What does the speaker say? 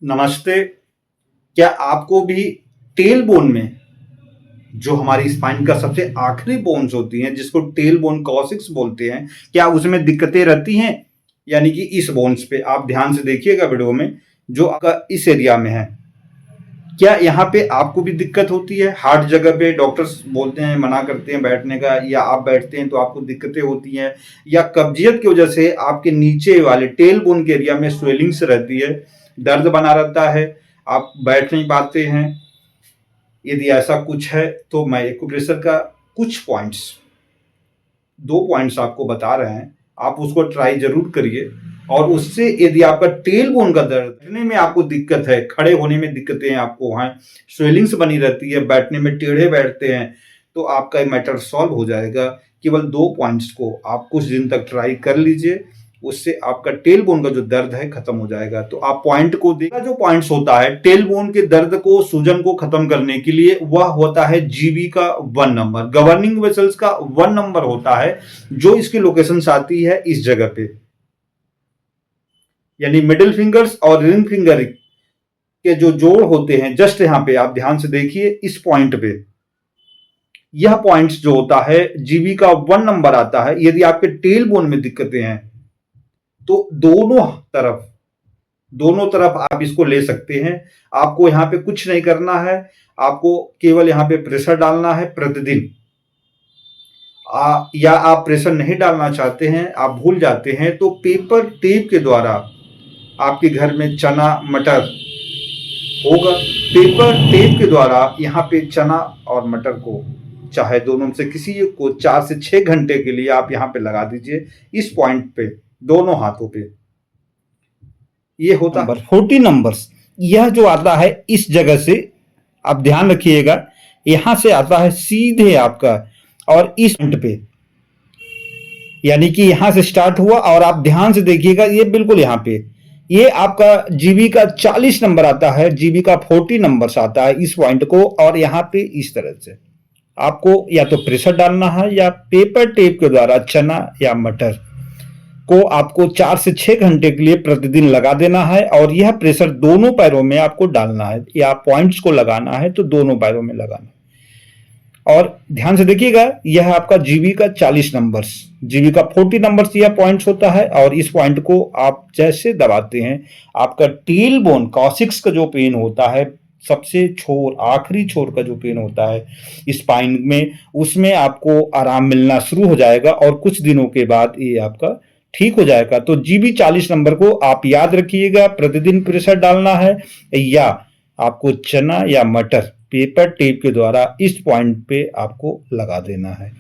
नमस्ते। क्या आपको भी टेल बोन में जो हमारी स्पाइन का सबसे आखिरी बोन्स होती हैं जिसको टेल बोन कॉसिक्स बोलते हैं, क्या उसमें दिक्कतें रहती हैं? यानी कि इस बोन्स पे आप ध्यान से देखिएगा वीडियो में जो आपका इस एरिया में है। क्या यहाँ पे आपको भी दिक्कत होती है? हार्ड जगह पे डॉक्टर्स बोलते हैं, मना करते हैं बैठने का, या आप बैठते हैं तो आपको दिक्कतें होती हैं, या कब्जियत की वजह से आपके नीचे वाले टेल बोन के एरिया में स्वेलिंग्स रहती है, दर्द बना रहता है, आप बैठ नहीं पाते हैं। यदि ऐसा कुछ है तो मैं एक्यूप्रेशर का कुछ पॉइंट्स, 2 पॉइंट्स आपको बता रहे हैं, आप उसको ट्राई जरूर करिए। और उससे यदि आपका टेल बोन का दर्द, बैठने में आपको दिक्कत है, खड़े होने में दिक्कतें हैं, आपको वहाँ स्वेलिंग्स बनी रहती है, बैठने में टेढ़े बैठते हैं, तो आपका मैटर सॉल्व हो जाएगा। केवल 2 पॉइंट्स को आप कुछ दिन तक ट्राई कर लीजिए, उससे आपका टेल बोन का जो दर्द है खत्म हो जाएगा। तो आप पॉइंट को देखा, जो पॉइंट्स होता है टेल बोन के दर्द को, सूजन को खत्म करने के लिए, वह होता है जीबी का 1 नंबर, गवर्निंग वेसल्स का 1 नंबर होता है, जो इसकी लोकेशन आती है इस जगह पे, यानी मिडिल फिंगर्स और रिंग फिंगर के जो जोड़ होते हैं, जस्ट यहाँ पे आप ध्यान से देखिए, इस पॉइंट पे यह पॉइंट्स जो होता है जीबी का 1 नंबर आता है। यदि आपके टेल बोन में दिक्कतें हैं तो दोनों तरफ आप इसको ले सकते हैं। आपको यहाँ पे कुछ नहीं करना है, आपको केवल यहाँ पे प्रेशर डालना है प्रतिदिन। या आप प्रेशर नहीं डालना चाहते हैं, आप भूल जाते हैं, तो पेपर टेप के द्वारा आपके घर में चना मटर होगा, पेपर टेप के द्वारा यहाँ पे चना और मटर को, चाहे दोनों में से किसी को 4 से 6 घंटे के लिए आप यहाँ पे लगा दीजिए, इस पॉइंट पे, दोनों हाथों पे। ये होता है 40 नंबर्स। यह जो आता है इस जगह से, आप ध्यान रखिएगा, यहां से आता है सीधे आपका, और इस पॉइंट पे, यानी कि यहां से स्टार्ट हुआ, और आप ध्यान से देखिएगा, ये बिल्कुल यहां पे, ये आपका जीबी का 40 नंबर आता है, जीबी का 40 नंबर आता है इस पॉइंट को। और यहाँ पे इस तरह से आपको या तो प्रेशर डालना है, या पेपर टेप के द्वारा चना या मटर को आपको 4 से 6 घंटे के लिए प्रतिदिन लगा देना है। और यह प्रेशर दोनों पैरों में आपको डालना है, या पॉइंट्स को लगाना है तो दोनों पैरों में लगाना है। और ध्यान से देखिएगा, यह आपका जीबी का 40 नंबर्स, जीबी का 40 नंबर्स यह पॉइंट्स होता है। और इस पॉइंट को आप जैसे दबाते हैं, आपका टेल बोन कॉसिक्स का जो पेन होता है, सबसे छोर, आखिरी छोर का जो पेन होता है स्पाइन में, उसमें आपको आराम मिलना शुरू हो जाएगा, और कुछ दिनों के बाद ये आपका ठीक हो जाएगा। तो जीबी 40 नंबर को आप याद रखिएगा, प्रतिदिन प्रेशर डालना है, या आपको चना या मटर पेपर टेप के द्वारा इस पॉइंट पे आपको लगा देना है।